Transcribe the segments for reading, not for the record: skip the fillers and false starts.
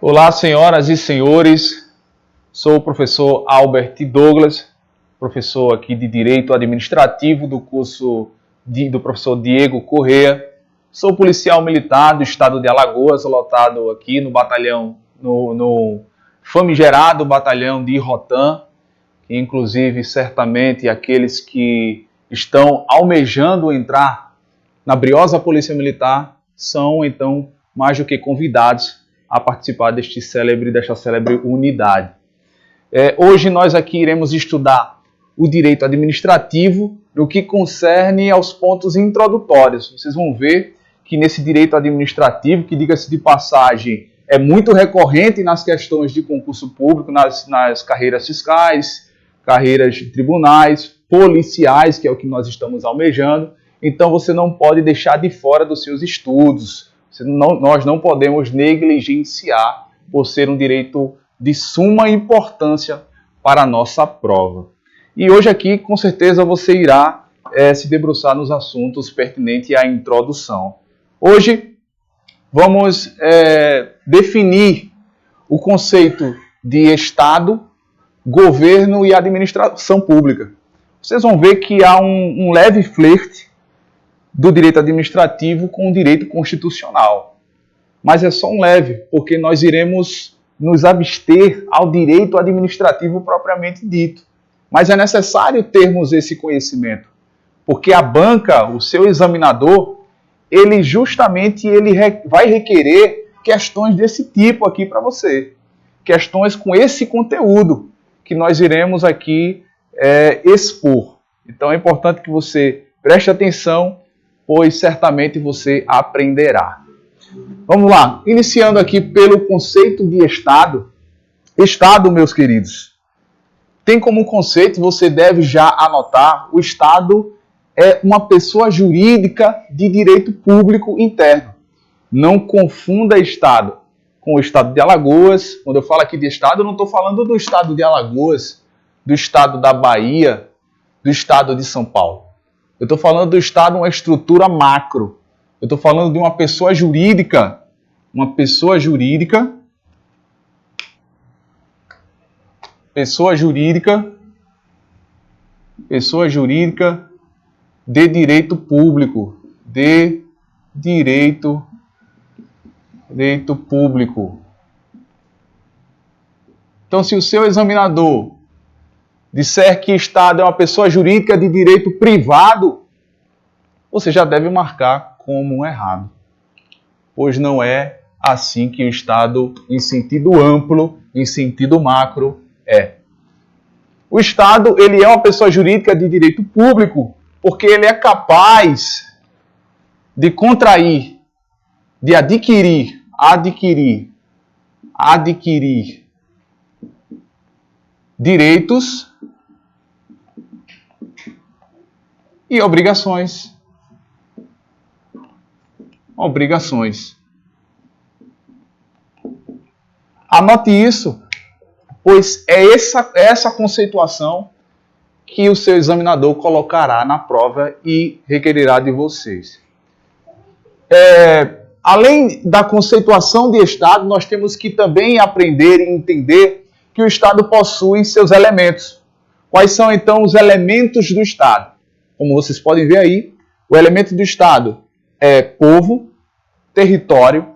Olá, senhoras e senhores. Sou o professor Albert Douglas, professor aqui de Direito Administrativo do curso do professor Diego Corrêa. Sou policial militar do estado de Alagoas, lotado aqui no batalhão, no famigerado batalhão de Rotan, que inclusive certamente aqueles que estão almejando entrar na briosa Polícia Militar são então mais do que convidados a participar desta célebre unidade. Hoje nós aqui iremos estudar o direito administrativo no que concerne aos pontos introdutórios. Vocês vão ver que nesse direito administrativo, que diga-se de passagem, é muito recorrente nas questões de concurso público, nas carreiras fiscais, carreiras de tribunais, policiais, que é o que nós estamos almejando. Então você não pode deixar de fora dos seus estudos. Nós não podemos negligenciar por ser um direito de suma importância para a nossa prova. E hoje aqui, com certeza, você irá se debruçar nos assuntos pertinentes à introdução. Hoje, vamos definir o conceito de Estado, governo e administração pública. Vocês vão ver que há um leve flerte do direito administrativo com o direito constitucional. Mas é só um leve, porque nós iremos nos abster ao direito administrativo propriamente dito. Mas é necessário termos esse conhecimento, porque a banca, o seu examinador, ele vai requerer questões desse tipo aqui para você. Questões com esse conteúdo que nós iremos aqui expor. Então é importante que você preste atenção, pois certamente você aprenderá. Vamos lá, iniciando aqui pelo conceito de Estado. Estado, meus queridos, tem como conceito, você deve já anotar, o Estado é uma pessoa jurídica de direito público interno. Não confunda Estado com o Estado de Alagoas. Quando eu falo aqui de Estado, eu não estou falando do Estado de Alagoas, do Estado da Bahia, do Estado de São Paulo. Eu estou falando do Estado, uma estrutura macro. Eu estou falando de uma pessoa jurídica. Pessoa jurídica de direito público. De direito público. Então, se o seu examinador disser que Estado é uma pessoa jurídica de direito privado, você já deve marcar como errado. Pois não é assim que o Estado, em sentido amplo, em sentido macro, é. O Estado, ele é uma pessoa jurídica de direito público porque ele é capaz de contrair, de adquirir direitos e obrigações. Anote isso, pois é essa conceituação que o seu examinador colocará na prova e requererá de vocês. Além da conceituação de Estado, nós temos que também aprender e entender que o Estado possui seus elementos. Quais são, então, os elementos do Estado? Como vocês podem ver aí, o elemento do Estado é povo, território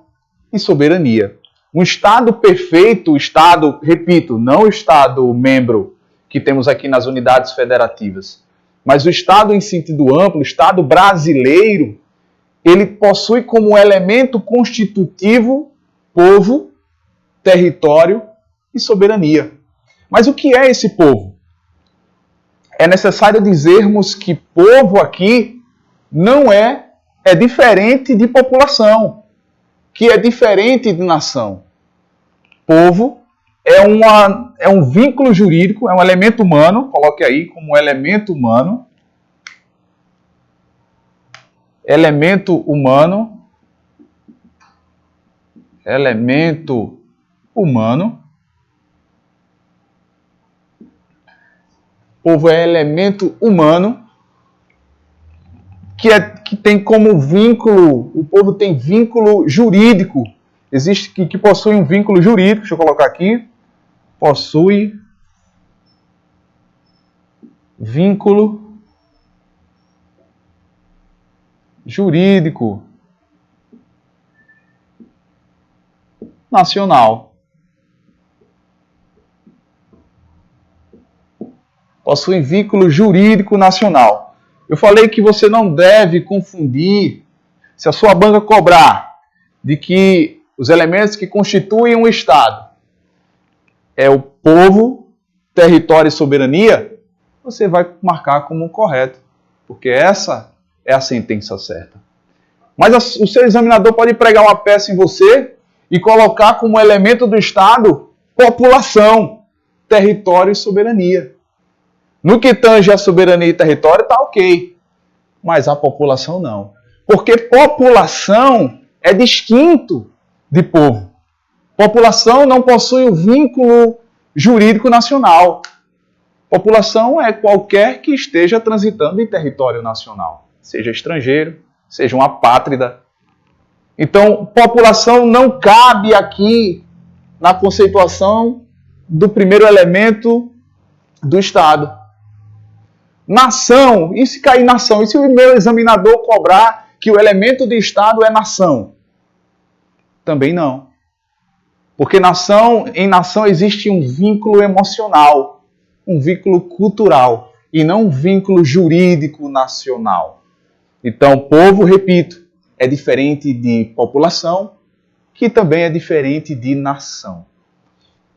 e soberania. Um Estado perfeito, Estado, repito, não o Estado membro que temos aqui nas unidades federativas, mas o Estado em sentido amplo, o Estado brasileiro, ele possui como elemento constitutivo povo, território e soberania. Mas o que é esse povo? É necessário dizermos que povo aqui não é diferente de população, que é diferente de nação. Povo é um vínculo jurídico, é um elemento humano, coloque aí como elemento humano. Elemento humano. Povo é elemento humano que tem como vínculo, o povo tem vínculo jurídico existe que possui um vínculo jurídico, deixa eu colocar aqui, possui vínculo jurídico nacional. Possui vínculo jurídico nacional. Eu falei que você não deve confundir, se a sua banca cobrar de que os elementos que constituem um Estado é o povo, território e soberania, você vai marcar como correto, porque essa é a sentença certa. Mas o seu examinador pode pregar uma peça em você e colocar como elemento do Estado população, território e soberania. No que tange a soberania e território, está ok. Mas a população não. Porque população é distinto de povo. População não possui o vínculo jurídico nacional. População é qualquer que esteja transitando em território nacional. Seja estrangeiro, seja uma apátrida. Então, população não cabe aqui na conceituação do primeiro elemento do Estado. Nação, e se cair nação? E se o meu examinador cobrar que o elemento de Estado é nação? Também não. Porque em nação existe um vínculo emocional, um vínculo cultural, e não um vínculo jurídico nacional. Então, povo, repito, é diferente de população, que também é diferente de nação.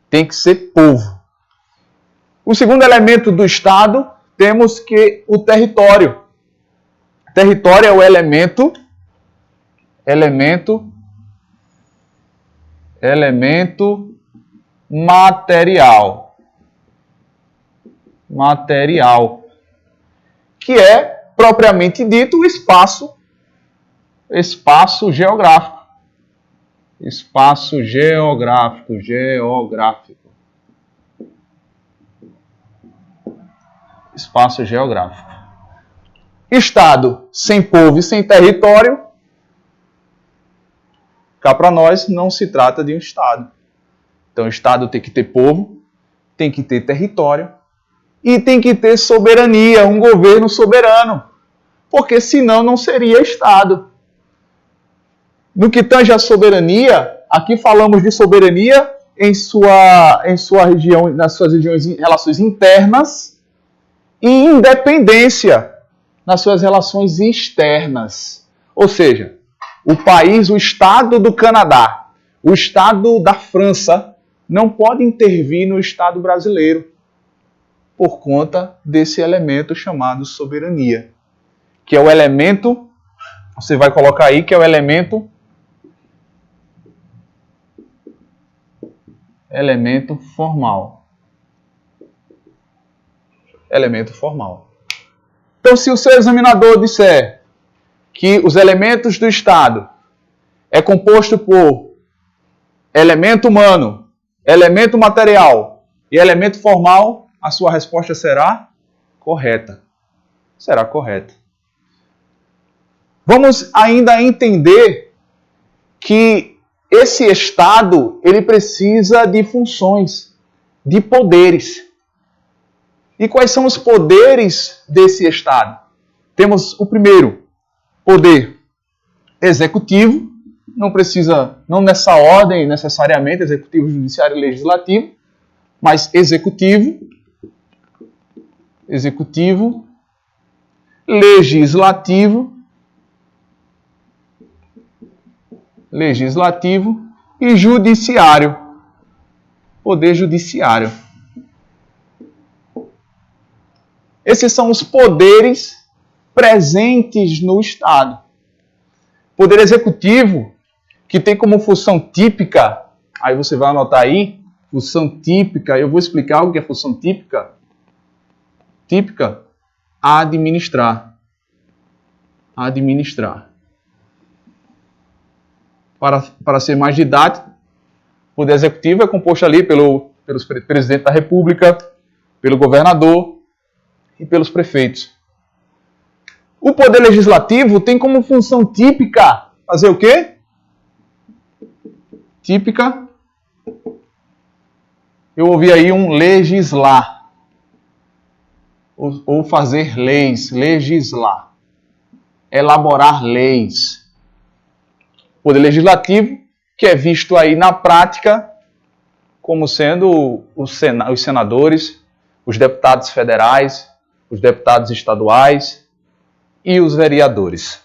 Tem que ser povo. O segundo elemento do Estado, temos que o território. Território é o elemento material. Que é, propriamente dito, o espaço geográfico. Espaço geográfico. Espaço geográfico. Estado sem povo e sem território, cá para nós, não se trata de um Estado. Então, o Estado tem que ter povo, tem que ter território e tem que ter soberania, um governo soberano. Porque senão não seria Estado. No que tange a soberania, aqui falamos de soberania em sua região, nas suas relações internas, e independência nas suas relações externas. Ou seja, o país, o Estado do Canadá, o Estado da França, não pode intervir no Estado brasileiro por conta desse elemento chamado soberania, que é o elemento, você vai colocar aí, que é o elemento formal. Elemento formal. Então, se o seu examinador disser que os elementos do Estado é composto por elemento humano, elemento material e elemento formal, a sua resposta será correta. Será correta. Vamos ainda entender que esse Estado, ele precisa de funções, de poderes. E quais são os poderes desse Estado? Temos o primeiro, poder executivo, não nessa ordem necessariamente, executivo, judiciário e legislativo, mas executivo, legislativo e judiciário. Poder judiciário. Esses são os poderes presentes no Estado. Poder executivo, que tem como função típica, aí você vai anotar aí, função típica, eu vou explicar o que é função típica. Típica, administrar. Para ser mais didático, o poder executivo é composto ali pelo presidente da República, pelo governador e pelos prefeitos. O poder legislativo tem como função típica fazer o quê? típica, eu ouvi aí um legislar, ou fazer leis, legislar, elaborar leis. Poder legislativo, que é visto aí na prática como sendo os senadores, os deputados federais, os deputados estaduais e os vereadores.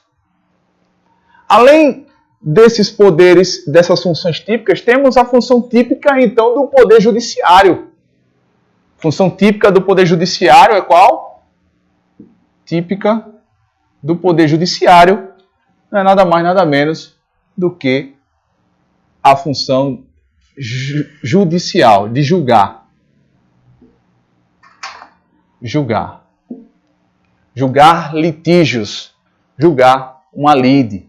Além desses poderes, dessas funções típicas, temos a função típica, então, do Poder Judiciário. Função típica do Poder Judiciário é qual? Típica do Poder Judiciário não é nada mais, nada menos do que a função judicial, de julgar. Julgar. Julgar litígios. Julgar uma lide.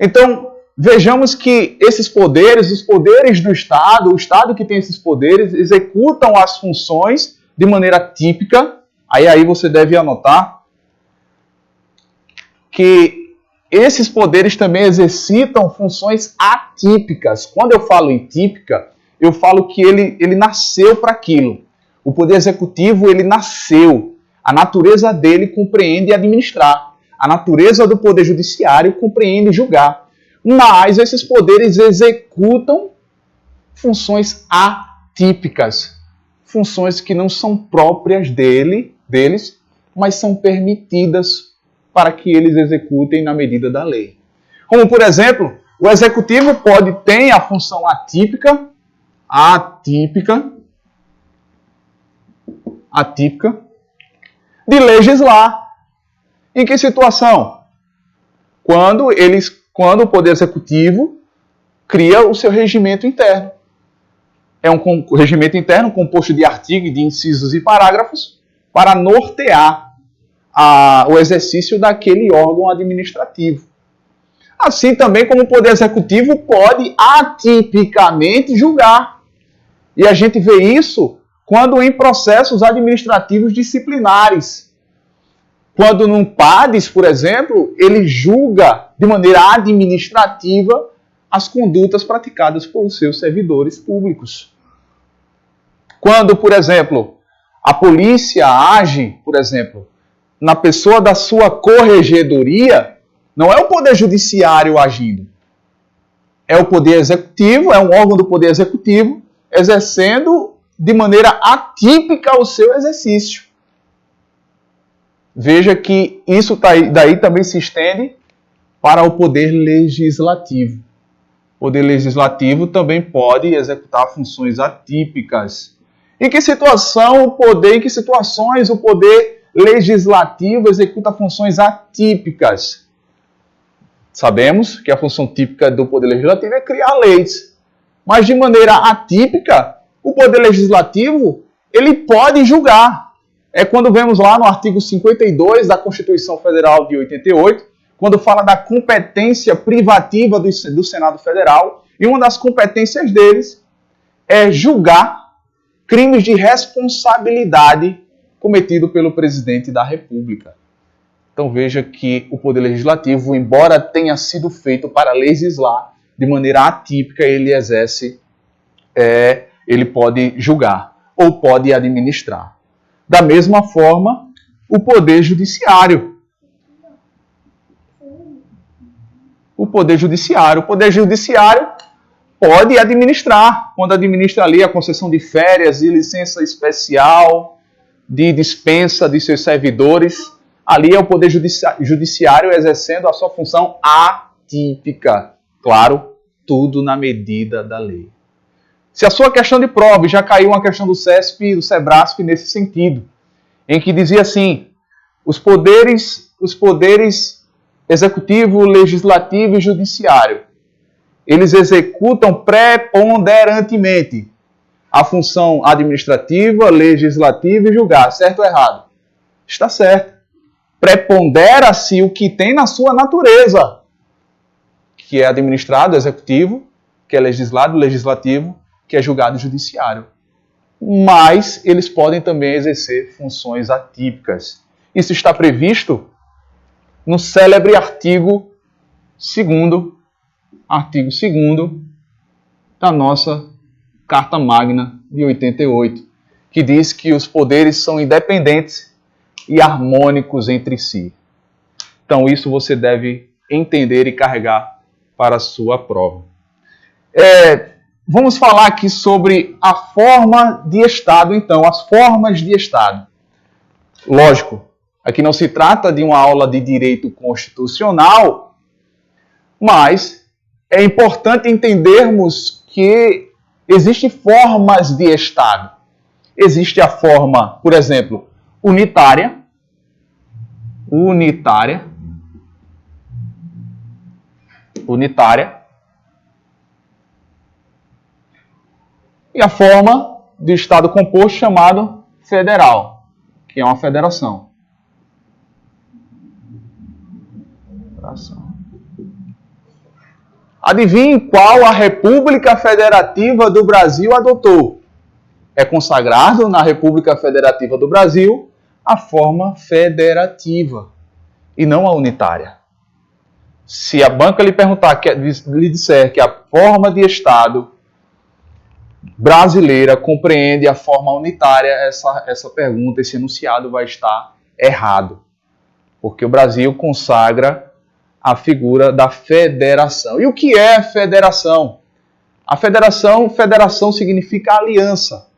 Então, vejamos que esses poderes, os poderes do Estado, o Estado que tem esses poderes, executam as funções de maneira típica. Aí você deve anotar que esses poderes também exercitam funções atípicas. Quando eu falo em típica, eu falo que ele nasceu para aquilo. O poder executivo, ele nasceu. A natureza dele compreende administrar. A natureza do poder judiciário compreende julgar. Mas esses poderes executam funções atípicas. Funções que não são próprias deles, mas são permitidas para que eles executem na medida da lei. Como, por exemplo, o executivo ter a função atípica de legislar. Em que situação? Quando o Poder Executivo cria o seu regimento interno. É um regimento interno composto de artigos, de incisos e parágrafos para nortear o exercício daquele órgão administrativo. Assim também como o Poder Executivo pode atipicamente julgar. E a gente vê isso quando em processos administrativos disciplinares. Quando num PADES, por exemplo, ele julga de maneira administrativa as condutas praticadas por seus servidores públicos. Quando, por exemplo, a polícia age, por exemplo, na pessoa da sua corregedoria, não é o Poder Judiciário agindo. É o Poder Executivo, é um órgão do Poder Executivo, exercendo de maneira atípica o seu exercício. Veja que isso daí também se estende para o Poder Legislativo. O Poder Legislativo também pode executar funções atípicas. Em que situações o Poder Legislativo executa funções atípicas? Sabemos que a função típica do Poder Legislativo é criar leis. Mas de maneira atípica, o Poder Legislativo ele pode julgar. É quando vemos lá no artigo 52 da Constituição Federal de 88, quando fala da competência privativa do Senado Federal, e uma das competências deles é julgar crimes de responsabilidade cometidos pelo presidente da República. Então veja que o Poder Legislativo, embora tenha sido feito para legislar, de maneira atípica ele ele pode julgar ou pode administrar. Da mesma forma, o Poder Judiciário. O Poder Judiciário pode administrar, quando administra ali a concessão de férias, de licença especial, de dispensa de seus servidores. Ali é o Poder Judiciário exercendo a sua função atípica. Claro, tudo na medida da lei. Se a sua questão de prova, já caiu uma questão do CESP e do SEBRASP nesse sentido, em que dizia assim, os poderes executivo, legislativo e judiciário, eles executam preponderantemente a função administrativa, legislativa e julgar, certo ou errado? Está certo. Prepondera-se o que tem na sua natureza, que é administrado, executivo, que é legislado, legislativo, que é julgado judiciário. Mas eles podem também exercer funções atípicas. Isso está previsto no célebre artigo 2º da nossa Carta Magna de 88, que diz que os poderes são independentes e harmônicos entre si. Então isso você deve entender e carregar para a sua prova. Vamos falar aqui sobre a forma de Estado, então, as formas de Estado. Lógico, aqui não se trata de uma aula de direito constitucional, mas é importante entendermos que existem formas de Estado. Existe a forma, por exemplo, unitária, e a forma de Estado composto chamado federal, que é uma federação. Adivinhe qual a República Federativa do Brasil adotou? É consagrado na República Federativa do Brasil a forma federativa e não a unitária. Se a banca lhe perguntar, lhe disser que a forma de Estado brasileira compreende a forma unitária, essa pergunta, esse enunciado vai estar errado. Porque o Brasil consagra a figura da federação. E o que é federação? A federação significa aliança,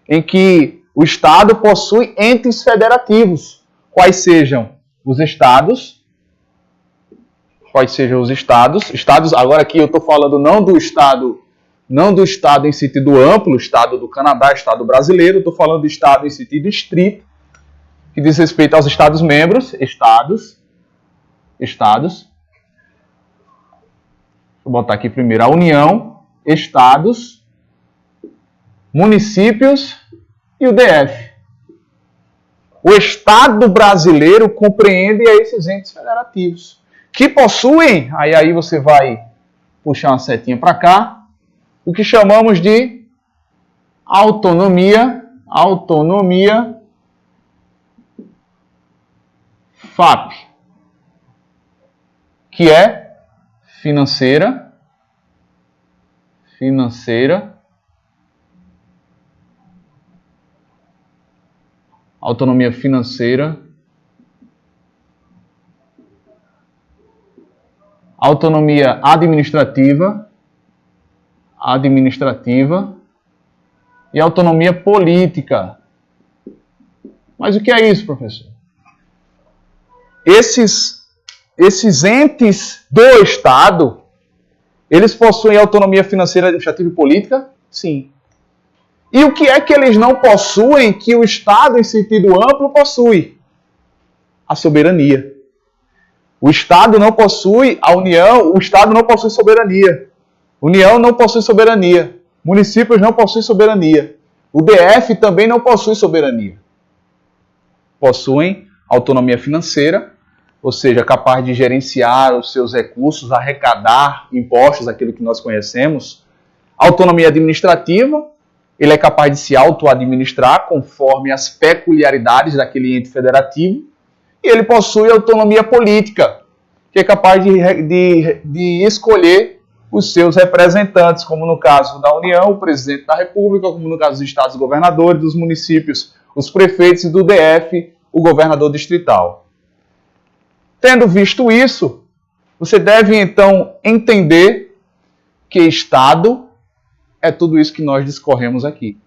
em que o Estado possui entes federativos, quais sejam os estados, agora aqui eu estou falando não do Estado em sentido amplo, Estado do Canadá, Estado brasileiro, estou falando do Estado em sentido estrito, que diz respeito aos Estados-membros, Estados. Vou botar aqui primeiro a União, Estados, municípios e o DF. O Estado brasileiro compreende esses entes federativos, que possuem, aí você vai puxar uma setinha para cá, o que chamamos de autonomia FAP, que é financeira, autonomia financeira, autonomia administrativa e autonomia política. Mas o que é isso, professor? Esses entes do Estado, eles possuem autonomia financeira, administrativa e política? Sim. E o que é que eles não possuem que o Estado, em sentido amplo, possui? A soberania. O Estado não possui, o Estado não possui soberania. União não possui soberania. Municípios não possuem soberania. O DF também não possui soberania. Possuem autonomia financeira, ou seja, capaz de gerenciar os seus recursos, arrecadar impostos, aquilo que nós conhecemos. Autonomia administrativa, ele é capaz de se auto-administrar conforme as peculiaridades daquele ente federativo. E ele possui autonomia política, que é capaz de escolher os seus representantes, como no caso da União, o presidente da República, como no caso dos estados, os governadores, dos municípios, os prefeitos, e do DF, o governador distrital. Tendo visto isso, você deve então entender que Estado é tudo isso que nós discorremos aqui.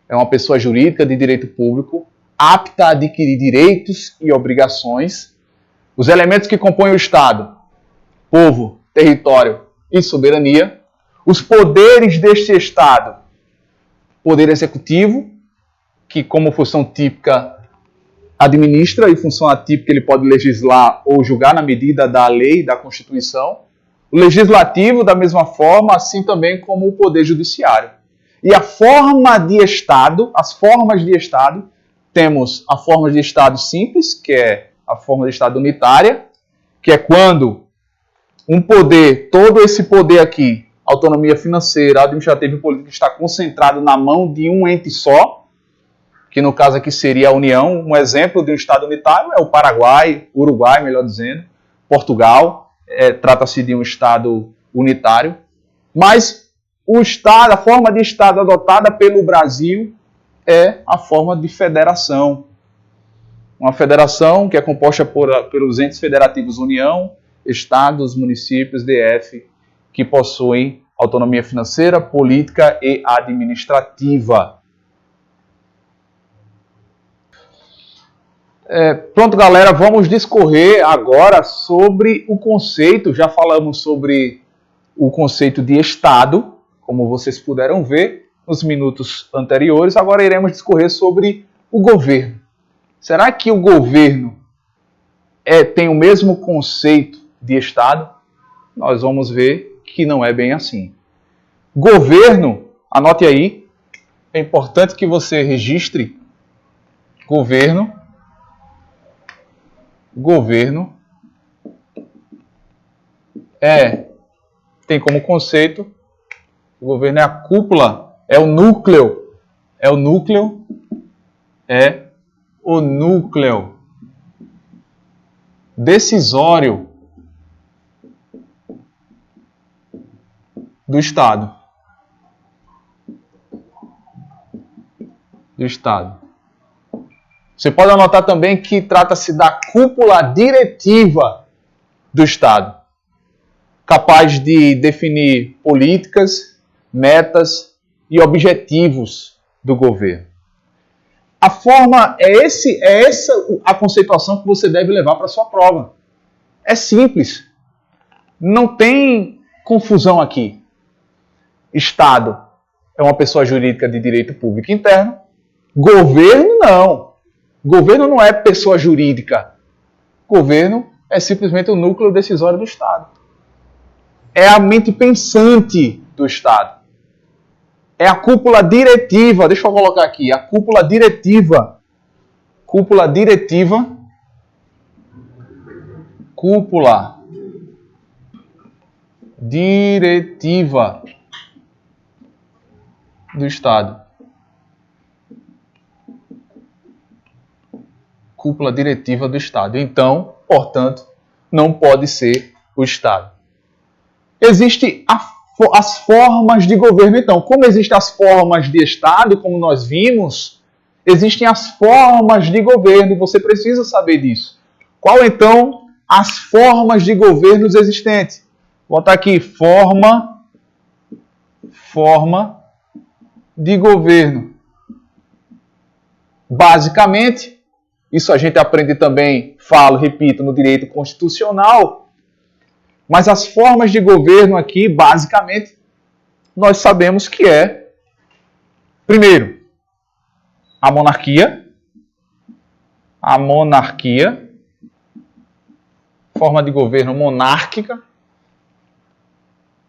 É uma pessoa jurídica de direito público, apta a adquirir direitos e obrigações. Os elementos que compõem o Estado: povo, território e soberania. Os poderes deste Estado: poder executivo, que como função típica administra, e função atípica ele pode legislar ou julgar na medida da lei, da Constituição. O legislativo, da mesma forma, assim também como o poder judiciário. E a forma de Estado, as formas de Estado, temos a forma de Estado simples, que é a forma de Estado unitária, que é quando um poder, todo esse poder aqui, autonomia financeira, administrativa e política, está concentrado na mão de um ente só, que no caso aqui seria a União. Um exemplo de um Estado unitário é o Paraguai, Uruguai, melhor dizendo, Portugal. Trata-se de um Estado unitário. Mas o Estado, a forma de Estado adotada pelo Brasil é a forma de federação. Uma federação que é composta pelos entes federativos União, Estados, municípios, DF, que possuem autonomia financeira, política e administrativa. Pronto, galera, vamos discorrer agora sobre o conceito. Já falamos sobre o conceito de Estado, como vocês puderam ver nos minutos anteriores. Agora iremos discorrer sobre o governo. Será que o governo tem o mesmo conceito de Estado? Nós vamos ver que não é bem assim. Governo, anote aí, é importante que você registre. Governo tem como conceito, o governo é a cúpula, é o núcleo decisório do Estado. Você pode anotar também que trata-se da cúpula diretiva do Estado, capaz de definir políticas, metas e objetivos do governo. A forma é essa a conceituação que você deve levar para a sua prova. É simples. Não tem confusão aqui. Estado é uma pessoa jurídica de direito público interno. Governo não. Governo não é pessoa jurídica. Governo é simplesmente o núcleo decisório do Estado. É a mente pensante do Estado. É a cúpula diretiva. Deixa eu colocar aqui. A cúpula diretiva. Cúpula diretiva do Estado. Cúpula diretiva do Estado. Então, portanto, não pode ser o Estado. Existem as formas de governo, então. Como existem as formas de Estado, como nós vimos, existem as formas de governo, e você precisa saber disso. Qual, então, as formas de governos existentes? Vou botar aqui, forma de governo. Basicamente, isso a gente aprende também, repito, no direito constitucional, mas as formas de governo aqui, basicamente, nós sabemos que é, primeiro, a monarquia, forma de governo monárquica,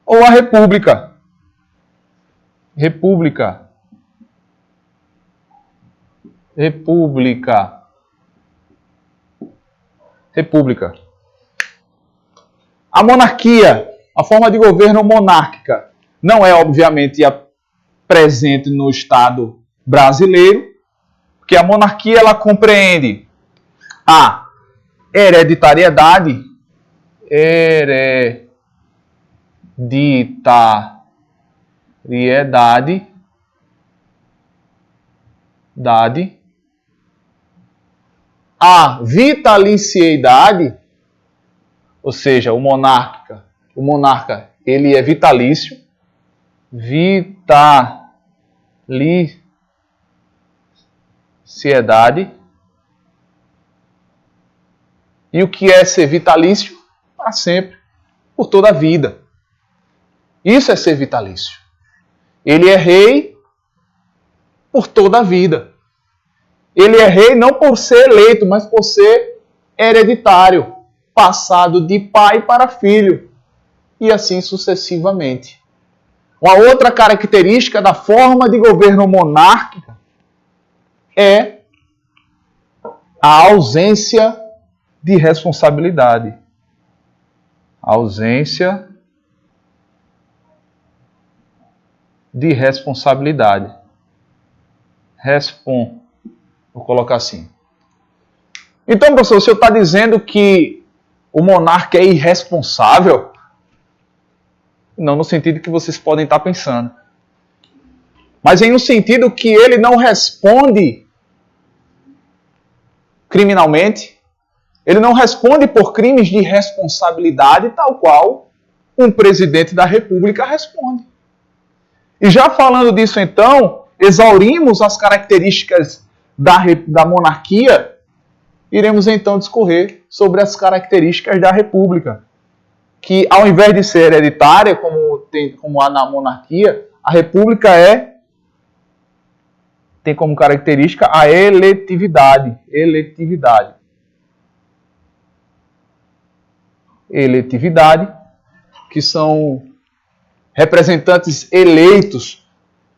ou a república. República. A monarquia, a forma de governo monárquica, não é, obviamente, presente no Estado brasileiro, porque a monarquia ela compreende a hereditariedade, a vitaliciedade, ou seja, o monarca, ele é vitalício, vitaliciedade. E o que é ser vitalício? Para sempre, por toda a vida. Isso é ser vitalício. Ele é rei por toda a vida. Ele é rei não por ser eleito, mas por ser hereditário, passado de pai para filho, e assim sucessivamente. Uma outra característica da forma de governo monárquica é a ausência de responsabilidade. Ausência de responsabilidade. Vou colocar assim. Então, professor, o senhor está dizendo que o monarca é irresponsável? Não no sentido que vocês podem estar pensando. Mas em um sentido que ele não responde criminalmente, ele não responde por crimes de responsabilidade, tal qual um presidente da República responde. E já falando disso então, exaurimos as características da monarquia, iremos então discorrer sobre as características da República, que ao invés de ser hereditária, como há na monarquia, a República tem como característica a eletividade. Eletividade, que são representantes eleitos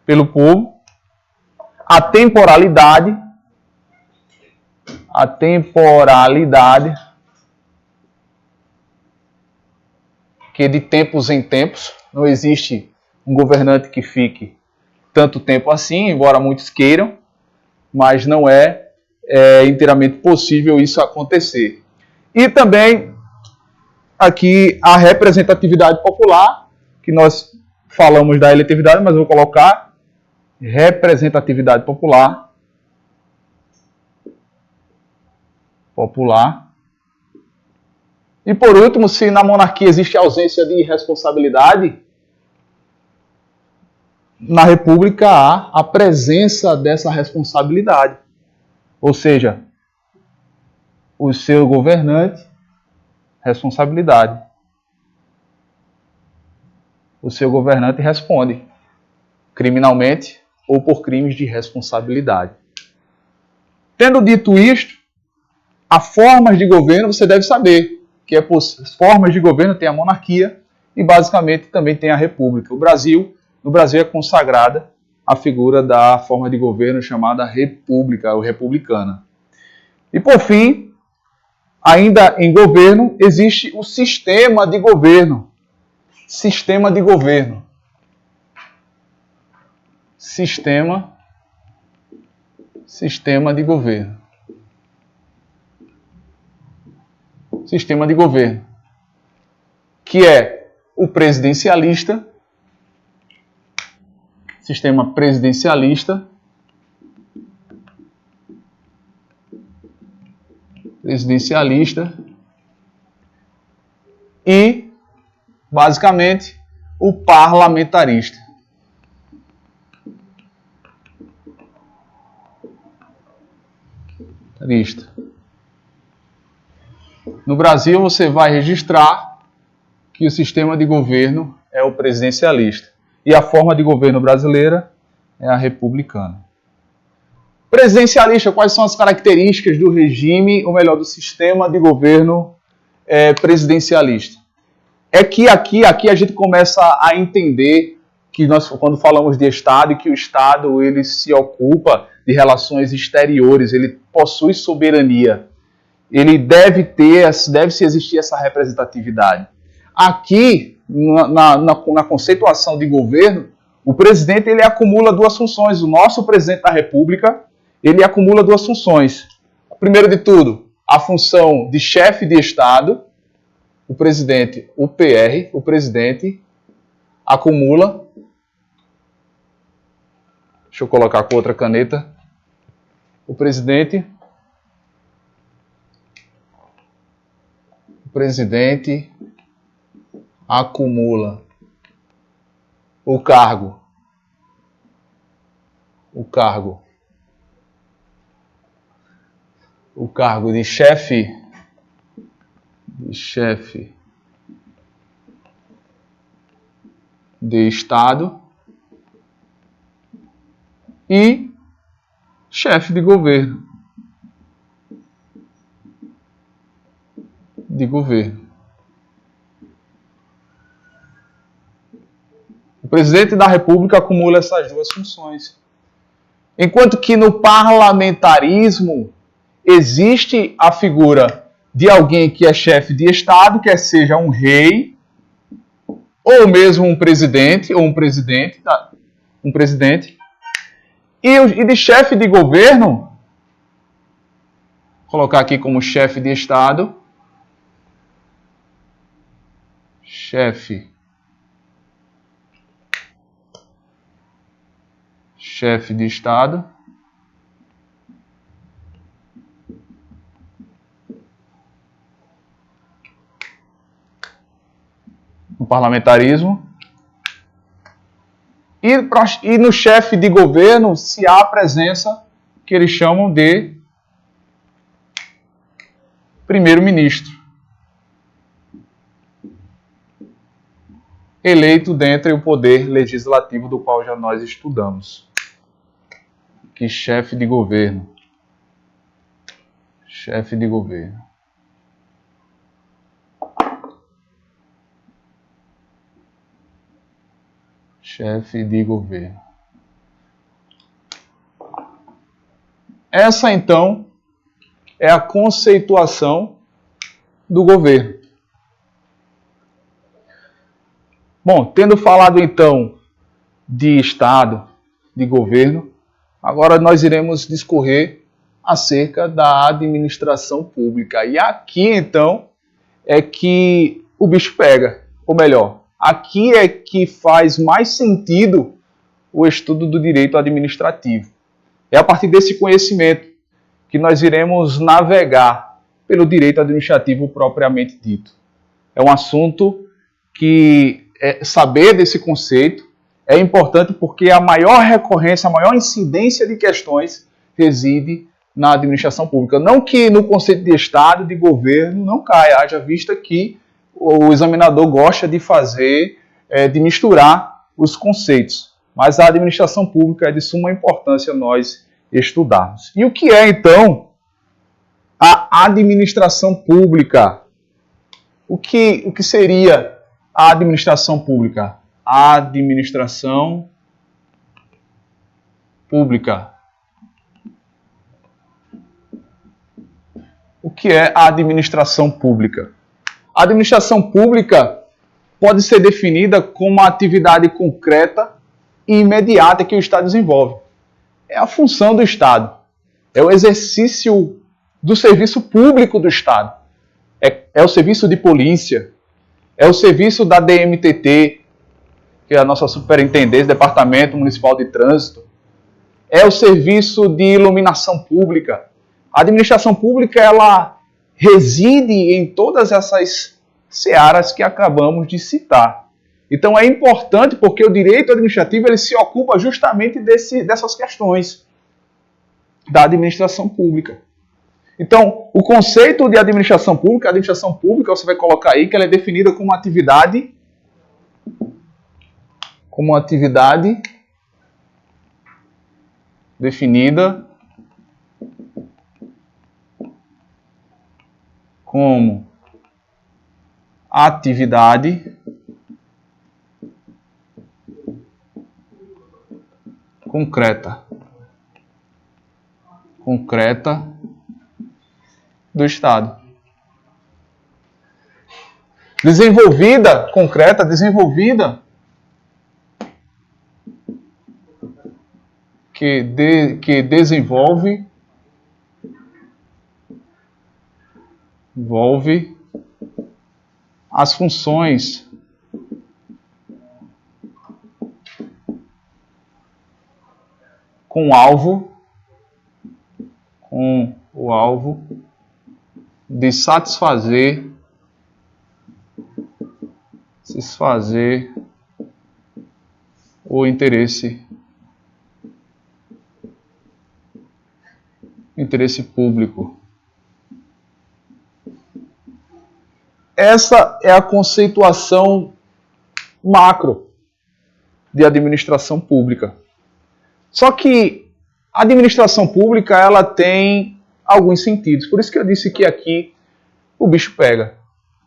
pelo povo. A temporalidade, que de tempos em tempos, não existe um governante que fique tanto tempo assim, embora muitos queiram, mas não é inteiramente possível isso acontecer. E também aqui a representatividade popular, que nós falamos da eletividade, mas eu vou colocar representatividade popular. E por último, se na monarquia existe ausência de responsabilidade, na República há a presença dessa responsabilidade. Ou seja, o seu governante, responsabilidade. O seu governante responde criminalmente ou por crimes de responsabilidade. Tendo dito isto, as formas de governo você deve saber que formas de governo tem a monarquia e basicamente também tem a república. No Brasil é consagrada a figura da forma de governo chamada república ou republicana. E por fim, ainda em governo, existe o sistema de governo. Sistema de governo. Sistema de governo. Sistema de governo, que é o presidencialista, sistema presidencialista, e, basicamente, o parlamentarista. No Brasil, você vai registrar que o sistema de governo é o presidencialista e a forma de governo brasileira é a republicana. Presidencialista, quais são as características do regime, ou melhor, do sistema de governo presidencialista? É que aqui a gente começa a entender que nós, quando falamos de Estado, que o Estado ele se ocupa de relações exteriores, ele possui soberania. Ele deve se existir essa representatividade. Aqui, na conceituação de governo, o presidente ele acumula duas funções. O nosso presidente da República, ele acumula duas funções. Primeiro de tudo, a função de chefe de Estado. O presidente acumula. Deixa eu colocar com outra caneta. O presidente acumula o cargo de chefe de Estado e chefe de governo. O presidente da República acumula essas duas funções. Enquanto que no parlamentarismo existe a figura de alguém que é chefe de Estado, quer seja um rei, ou mesmo um presidente, e de chefe de governo, vou colocar aqui como chefe de Estado, chefe chefe de Estado, no parlamentarismo, e no chefe de governo se há a presença que eles chamam de primeiro-ministro, eleito dentre o poder legislativo do qual já nós estudamos. Que chefe de governo. Chefe de governo. Chefe de governo. Essa, então, é a conceituação do governo. Bom, tendo falado, então, de Estado, de governo, agora nós iremos discorrer acerca da administração pública. E aqui, então, é que o bicho pega. Ou melhor, aqui é que faz mais sentido o estudo do direito administrativo. É a partir desse conhecimento que nós iremos navegar pelo direito administrativo propriamente dito. É um assunto que saber desse conceito é importante porque a maior recorrência, a maior incidência de questões reside na administração pública. Não que no conceito de Estado, de governo, não caia, haja vista que o examinador gosta de fazer, de misturar os conceitos. Mas a administração pública é de suma importância nós estudarmos. E o que é, então, a administração pública? O que seria a administração pública? A administração pública. O que é a administração pública? A administração pública pode ser definida como uma atividade concreta e imediata que o Estado desenvolve. É a função do Estado. É o exercício do serviço público do Estado. É o serviço de polícia. É o serviço da DMTT, que é a nossa superintendência, Departamento Municipal de Trânsito. É o serviço de iluminação pública. A administração pública, ela reside em todas essas searas que acabamos de citar. Então é importante porque o direito administrativo ele se ocupa justamente dessas questões da administração pública. Então, o conceito de administração pública, a administração pública, você vai colocar aí que ela é definida como atividade definida como atividade concreta do Estado. Desenvolvida que desenvolve as funções com o alvo de satisfazer o interesse público. Essa é a conceituação macro de administração pública. Só que a administração pública ela tem alguns sentidos. Por isso que eu disse que aqui o bicho pega.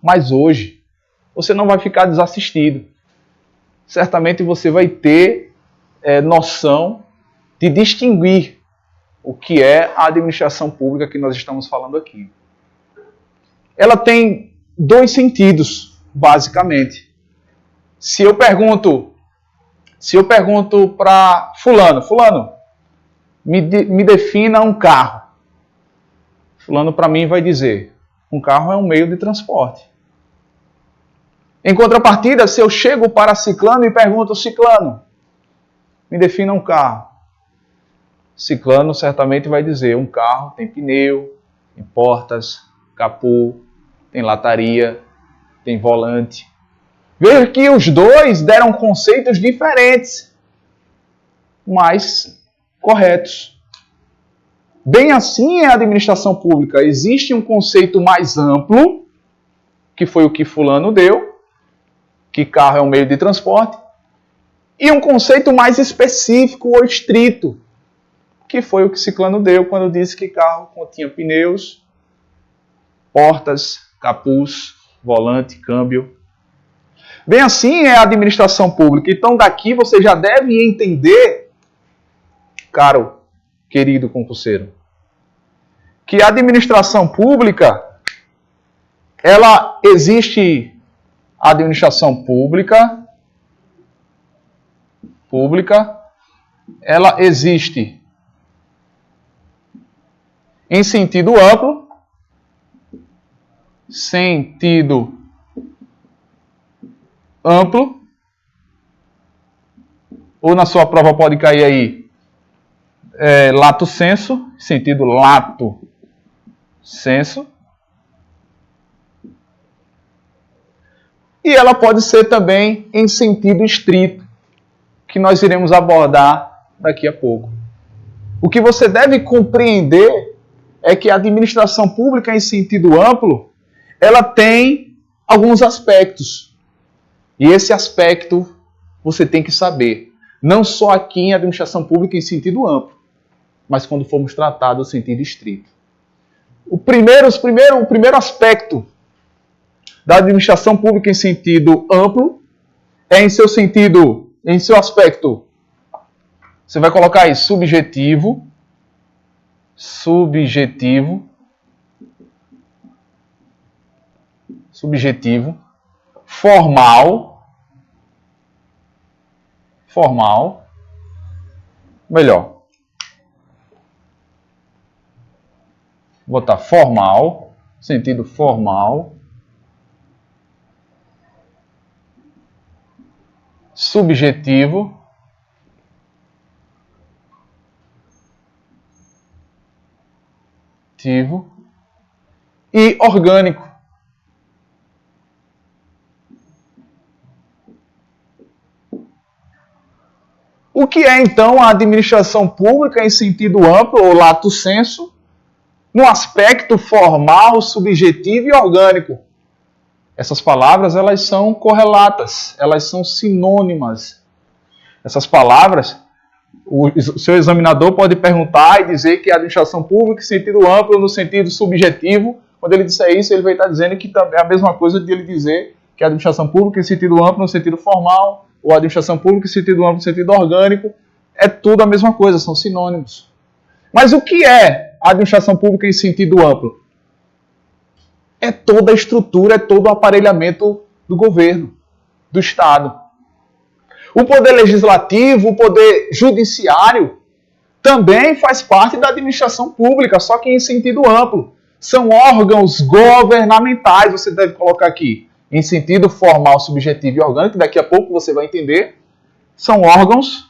Mas hoje você não vai ficar desassistido. Certamente você vai ter noção de distinguir o que é a administração pública que nós estamos falando aqui. Ela tem dois sentidos, basicamente. Se eu pergunto para fulano, me defina um carro. Fulano para mim vai dizer, um carro é um meio de transporte. Em contrapartida, se eu chego para Ciclano e pergunto, Ciclano, me defina um carro. Ciclano certamente vai dizer, um carro tem pneu, tem portas, capô, tem lataria, tem volante. Veja que os dois deram conceitos diferentes, mas corretos. Bem assim é a administração pública. Existe um conceito mais amplo, que foi o que fulano deu, que carro é um meio de transporte, e um conceito mais específico ou estrito, que foi o que ciclano deu quando disse que carro continha pneus, portas, capuz, volante, câmbio. Bem assim é a administração pública. Então daqui você já deve entender, caro, querido concurseiro, que a administração pública, ela existe a administração pública, ela existe em sentido amplo, ou na sua prova pode cair aí, lato sensu, sentido lato sensu, e ela pode ser também em sentido estrito, que nós iremos abordar daqui a pouco. O que você deve compreender é que a administração pública em sentido amplo, ela tem alguns aspectos. E esse aspecto você tem que saber. Não só aqui em administração pública em sentido amplo, mas quando formos tratar do sentido estrito. O primeiro aspecto da administração pública em sentido amplo é em seu aspecto, você vai colocar aí subjetivo, formal, melhor, vou botar formal, sentido formal, subjetivo, e orgânico. O que é então a administração pública em sentido amplo, ou lato sensu, no aspecto formal, subjetivo e orgânico? Essas palavras, elas são correlatas, elas são sinônimas. Essas palavras, o seu examinador pode perguntar e dizer que a administração pública em sentido amplo, no sentido subjetivo, quando ele disser isso, ele vai estar dizendo que é a mesma coisa de ele dizer que a administração pública em sentido amplo, no sentido formal, ou a administração pública em sentido amplo, no sentido orgânico, é tudo a mesma coisa, são sinônimos. Mas o que é a administração pública em sentido amplo? É toda a estrutura, é todo o aparelhamento do governo, do Estado. O poder legislativo, o poder judiciário, também faz parte da administração pública, só que em sentido amplo. São órgãos governamentais, você deve colocar aqui, em sentido formal, subjetivo e orgânico, daqui a pouco você vai entender. São órgãos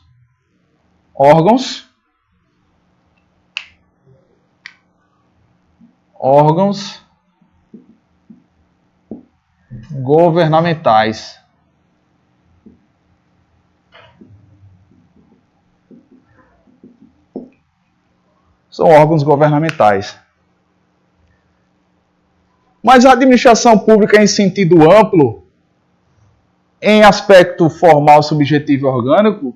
governamentais. São órgãos governamentais. Mas a administração pública em sentido amplo, em aspecto formal, subjetivo e orgânico,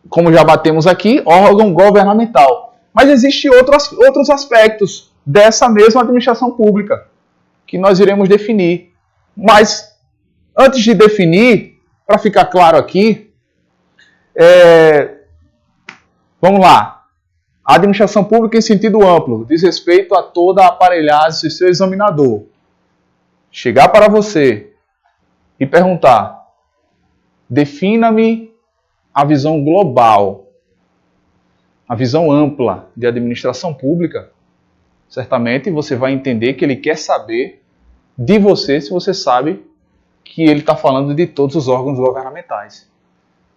como já batemos aqui, órgão governamental. Mas existem outros aspectos dessa mesma administração pública, que nós iremos definir. Mas, antes de definir, para ficar claro aqui, vamos lá. A administração pública em sentido amplo diz respeito a toda a aparelhagem. Se seu examinador chegar para você e perguntar, defina-me a visão global, a visão ampla de administração pública, certamente você vai entender que ele quer saber de você, se você sabe que ele está falando de todos os órgãos governamentais,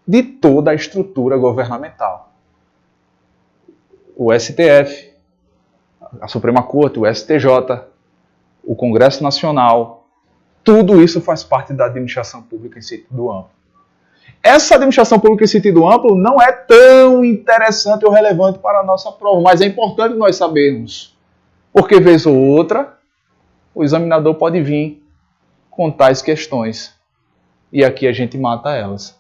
de toda a estrutura governamental. o STF, a Suprema Corte, o STJ, o Congresso Nacional, tudo isso faz parte da administração pública em sentido amplo. Essa administração pública em sentido amplo não é tão interessante ou relevante para a nossa prova, mas é importante nós sabermos, porque vez ou outra, o examinador pode vir com tais questões, e aqui a gente mata elas.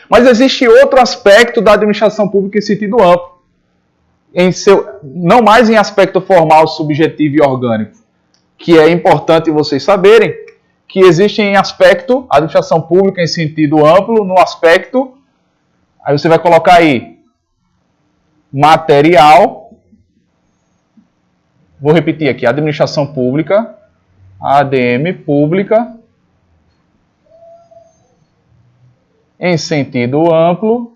Mas existe outro aspecto da administração pública em sentido amplo, não mais em aspecto formal, subjetivo e orgânico, que é importante vocês saberem que existe em aspecto, administração pública em sentido amplo, no aspecto, aí você vai colocar aí, material, vou repetir aqui, administração pública, ADM pública, em sentido amplo,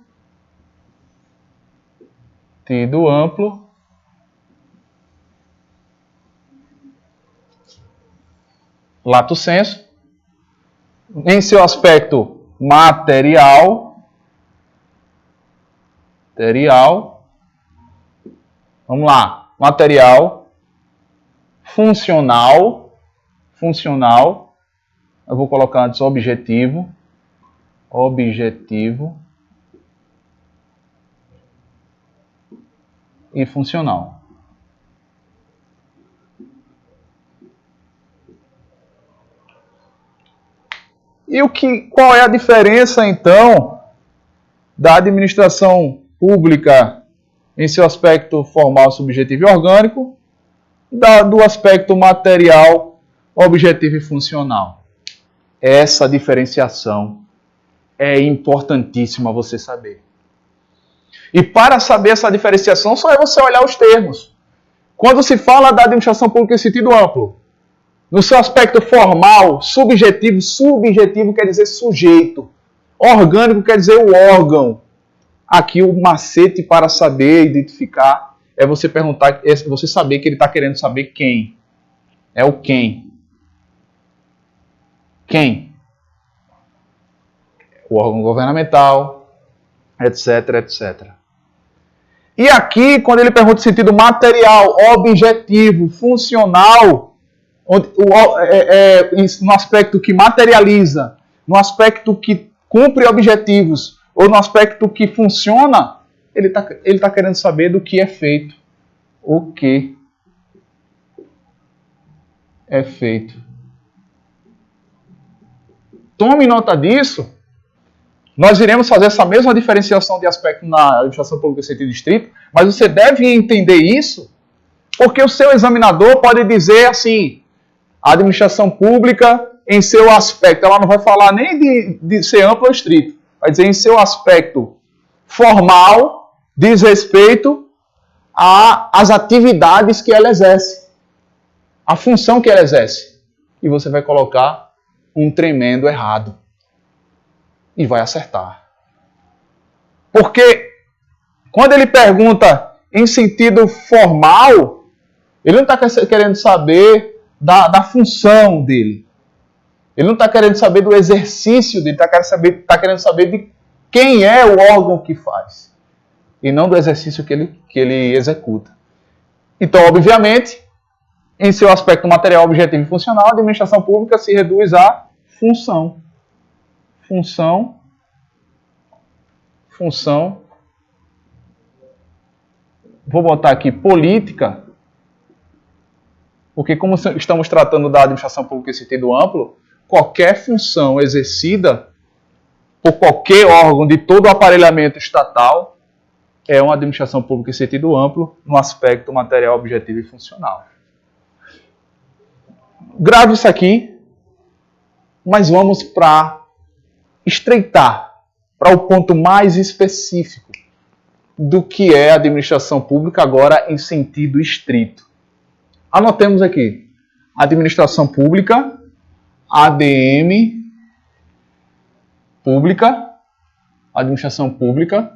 lato sensu, em seu aspecto material, vamos lá, material, funcional, eu vou colocar antes objetivo e funcional. Qual é a diferença, então, da administração pública em seu aspecto formal, subjetivo e orgânico, do aspecto material, objetivo e funcional? Essa diferenciação é importantíssima você saber. E para saber essa diferenciação, só é você olhar os termos. Quando se fala da administração pública em sentido amplo, no seu aspecto formal, subjetivo quer dizer sujeito, orgânico quer dizer o órgão. Aqui o macete para saber identificar é você perguntar, é você saber que ele está querendo saber quem. É o quem. Quem? O órgão governamental, etc, etc. E aqui, quando ele pergunta o sentido material, objetivo, funcional, no aspecto que materializa, no aspecto que cumpre objetivos, ou no aspecto que funciona, ele tá querendo saber do que é feito. O que é feito. Tome nota disso. Nós iremos fazer essa mesma diferenciação de aspecto na administração pública em sentido estrito, mas você deve entender isso, porque o seu examinador pode dizer assim, a administração pública em seu aspecto, ela não vai falar nem de ser amplo ou estrito, vai dizer em seu aspecto formal, diz respeito às atividades que ela exerce, a função que ela exerce. E você vai colocar um tremendo errado. E vai acertar. Porque quando ele pergunta em sentido formal, ele não está querendo saber da função dele. Ele não está querendo saber do exercício dele, está querendo saber de quem é o órgão que faz. E não do exercício que ele executa. Então, obviamente, em seu aspecto material, objetivo e funcional, a administração pública se reduz à função. Função. Vou botar aqui política, porque como estamos tratando da administração pública em sentido amplo, qualquer função exercida por qualquer órgão de todo o aparelhamento estatal é uma administração pública em sentido amplo no aspecto material, objetivo e funcional. Grave isso aqui, mas vamos para estreitar para o ponto mais específico do que é a administração pública agora em sentido estrito. Anotemos aqui. Administração pública, ADM, pública, administração pública,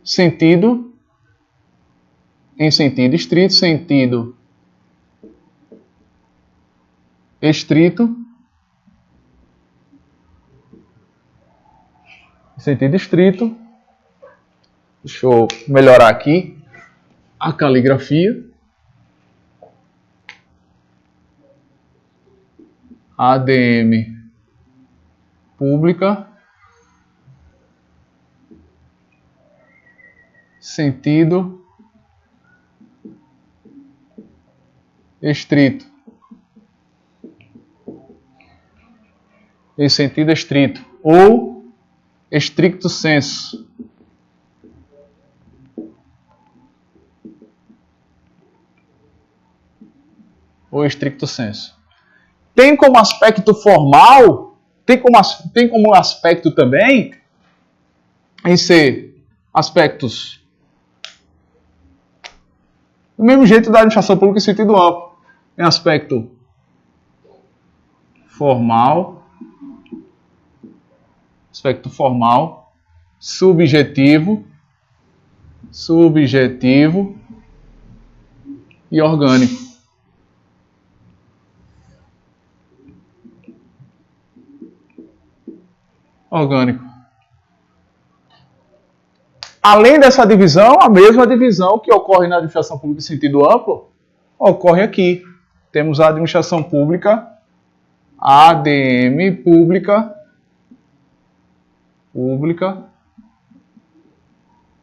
sentido, em sentido estrito, Em sentido estrito. Deixa eu melhorar aqui a caligrafia. ADM pública, sentido estrito. Em sentido estrito ou estricto sensu. Ou estricto sensu. Tem como aspecto formal, tem como aspecto também em ser aspectos do mesmo jeito da administração pública em sentido amplo. Em aspecto formal, subjetivo e orgânico. Além dessa divisão, a mesma divisão que ocorre na administração pública em sentido amplo, ocorre aqui. Temos a administração pública, ADM pública,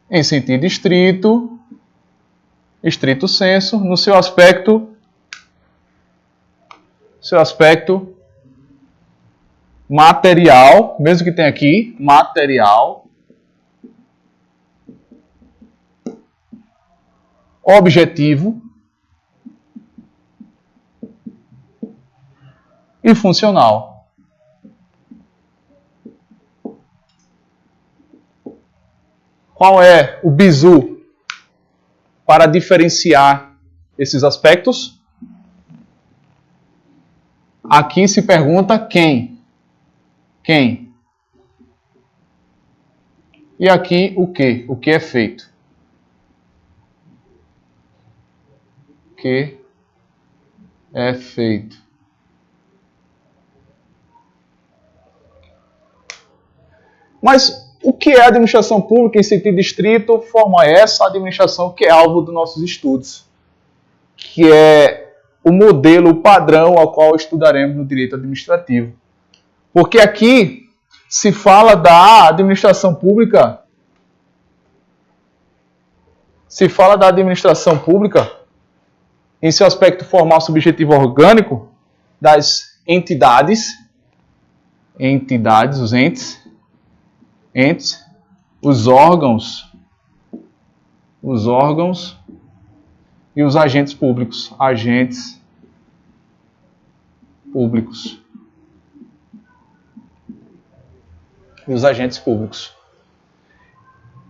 em sentido estrito, estrito sensu, no seu aspecto material, mesmo que tenha aqui, material, objetivo e funcional. Qual é o bizu para diferenciar esses aspectos? Aqui se pergunta quem. Quem? E aqui o que? O que é feito? O que é feito? Mas o que é administração pública em sentido estrito? Forma essa administração que é alvo dos nossos estudos, que é o modelo, o padrão ao qual estudaremos no direito administrativo. Porque aqui se fala da administração pública, em seu aspecto formal, subjetivo, orgânico, das entidades, os entes, os órgãos e os agentes públicos.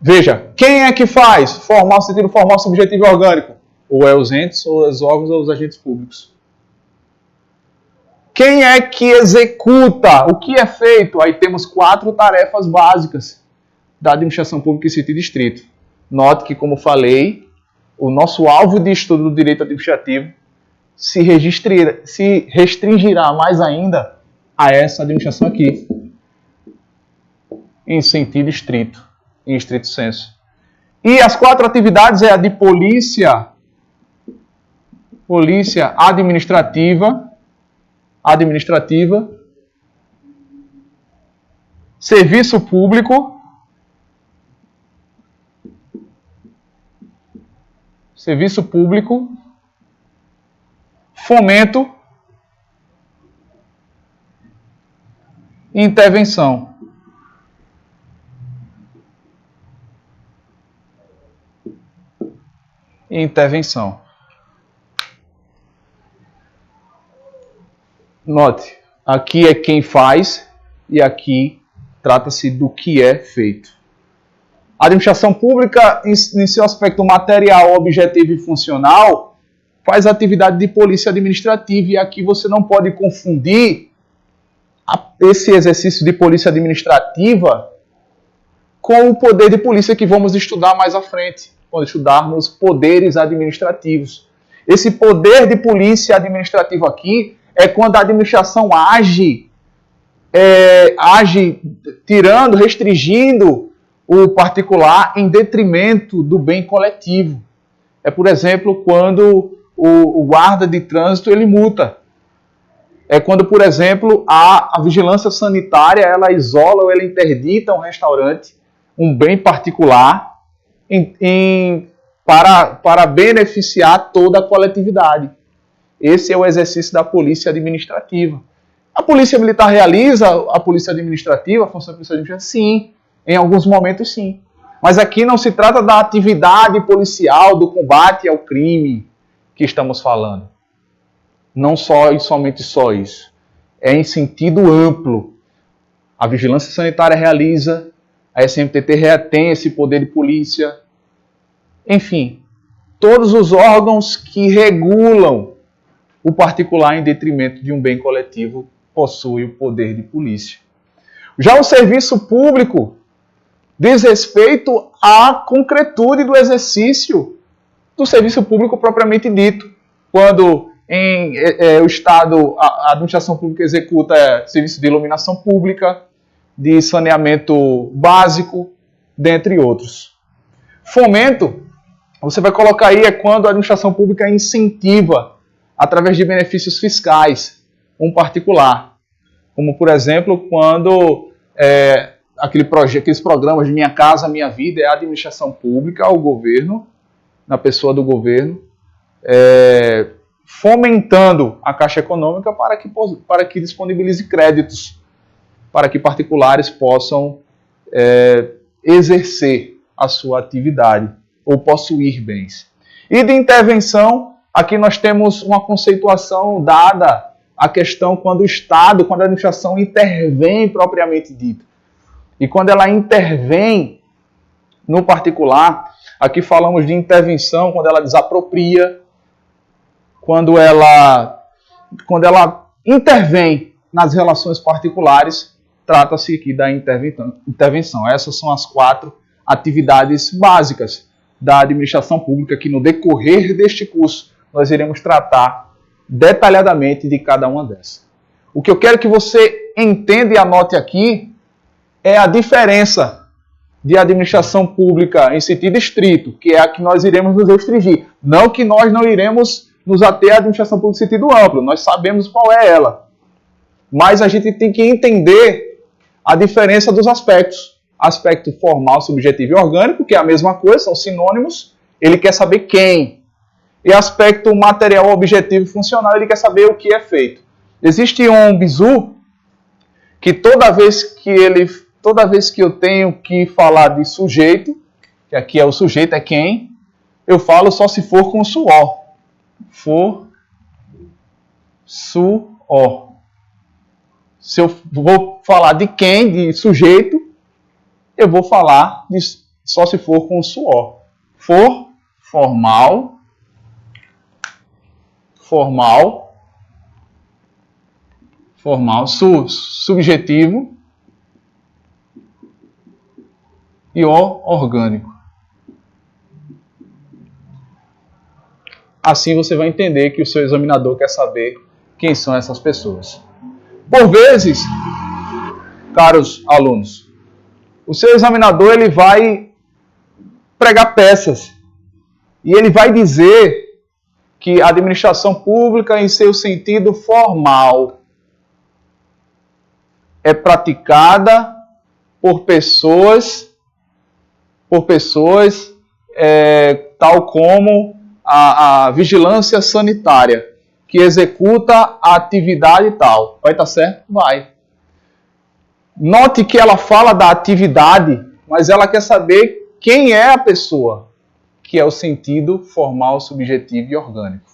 Veja, quem é que faz formal, sentido formal, subjetivo e orgânico? Ou é os entes, ou os órgãos, ou os agentes públicos. Quem é que executa? O que é feito? Aí temos 4 tarefas básicas da administração pública em sentido estrito. Note que, como falei, o nosso alvo de estudo do direito administrativo se restringirá mais ainda a essa administração aqui, em sentido estrito, em estrito sensu. E as 4 atividades é a de polícia administrativa, serviço público, fomento e intervenção. Note, aqui é quem faz e aqui trata-se do que é feito. A administração pública, em seu aspecto material, objetivo e funcional, faz atividade de polícia administrativa e aqui você não pode confundir esse exercício de polícia administrativa com o poder de polícia que vamos estudar mais à frente, quando estudarmos poderes administrativos. Esse poder de polícia administrativa aqui é quando a administração age age tirando, restringindo o particular em detrimento do bem coletivo. É, por exemplo, quando o guarda de trânsito ele multa. É quando, por exemplo, a vigilância sanitária ela isola ou ela interdita um restaurante, um bem particular, para beneficiar toda a coletividade. Esse é o exercício da polícia administrativa. A polícia militar realiza a polícia administrativa, a função da polícia administrativa? Sim, em alguns momentos sim. Mas aqui não se trata da atividade policial, do combate ao crime que estamos falando. Não só e somente só isso. É em sentido amplo. A vigilância sanitária realiza, a SMTT tem esse poder de polícia. Enfim, todos os órgãos que regulam o particular em detrimento de um bem coletivo possuem o poder de polícia. Já o serviço público diz respeito à concretude do exercício do serviço público propriamente dito. Quando o Estado, a administração pública executa serviço de iluminação pública, de saneamento básico, dentre outros. Fomento, você vai colocar aí, é quando a administração pública incentiva, através de benefícios fiscais, um particular. Como, por exemplo, quando aqueles programas de Minha Casa Minha Vida é a administração pública, o governo, na pessoa do governo, fomentando a Caixa Econômica para que disponibilize créditos, para que particulares possam exercer a sua atividade ou possuir bens. E de intervenção, aqui nós temos uma conceituação dada à questão quando o Estado, quando a administração intervém propriamente dito. E quando ela intervém no particular, aqui falamos de intervenção quando ela desapropria, quando ela intervém nas relações particulares, trata-se aqui da intervenção. Essas são as 4 atividades básicas da administração pública que no decorrer deste curso nós iremos tratar detalhadamente de cada uma dessas. O que eu quero que você entenda e anote aqui é a diferença de administração pública em sentido estrito, que é a que nós iremos nos restringir. Não que nós não iremos nos ater à administração pública em sentido amplo, nós sabemos qual é ela. Mas a gente tem que entender a diferença dos aspectos. Aspecto formal, subjetivo e orgânico, que é a mesma coisa, são sinônimos, ele quer saber quem. E aspecto material, objetivo e funcional, ele quer saber o que é feito. Existe um bizu que toda vez que eu tenho que falar de sujeito, que aqui é o sujeito, é quem, eu falo só se for com suor. For, suor. Se eu vou falar de quem, de sujeito, eu vou falar só se for com suor. For, formal, subjetivo e orgânico. Assim você vai entender que o seu examinador quer saber quem são essas pessoas. Por vezes, caros alunos, o seu examinador ele vai pregar peças e ele vai dizer que a administração pública, em seu sentido formal, é praticada por pessoas tal como a vigilância sanitária, que executa a atividade tal. Vai estar certo? Vai. Note que ela fala da atividade, mas ela quer saber quem é a pessoa, que é o sentido formal, subjetivo e orgânico.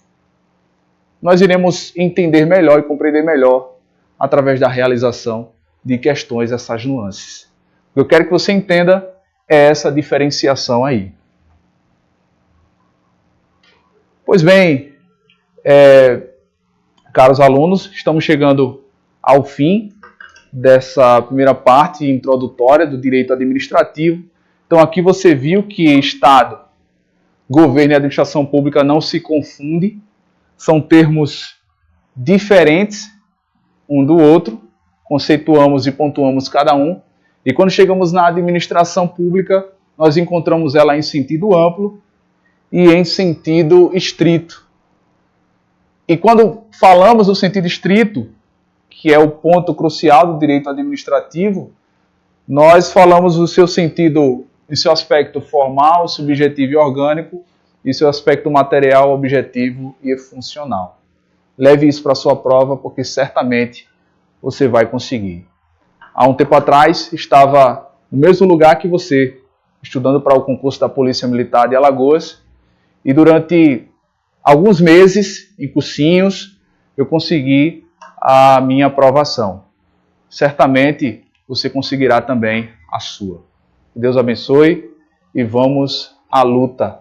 Nós iremos entender melhor e compreender melhor através da realização de questões, essas nuances. O que eu quero que você entenda é essa diferenciação aí. Pois bem, caros alunos, estamos chegando ao fim dessa primeira parte introdutória do direito administrativo. Então aqui você viu que Estado, governo e administração pública não se confundem, são termos diferentes um do outro, conceituamos e pontuamos cada um. E quando chegamos na administração pública, nós encontramos ela em sentido amplo e em sentido estrito. E quando falamos do sentido estrito, que é o ponto crucial do direito administrativo, nós falamos do seu sentido, em seu aspecto formal, subjetivo e orgânico, e seu aspecto material, objetivo e funcional. Leve isso para a sua prova, porque certamente você vai conseguir. Há um tempo atrás, estava no mesmo lugar que você, estudando para o concurso da Polícia Militar de Alagoas, e durante alguns meses, em cursinhos, eu consegui a minha aprovação. Certamente você conseguirá também a sua. Que Deus abençoe e vamos à luta.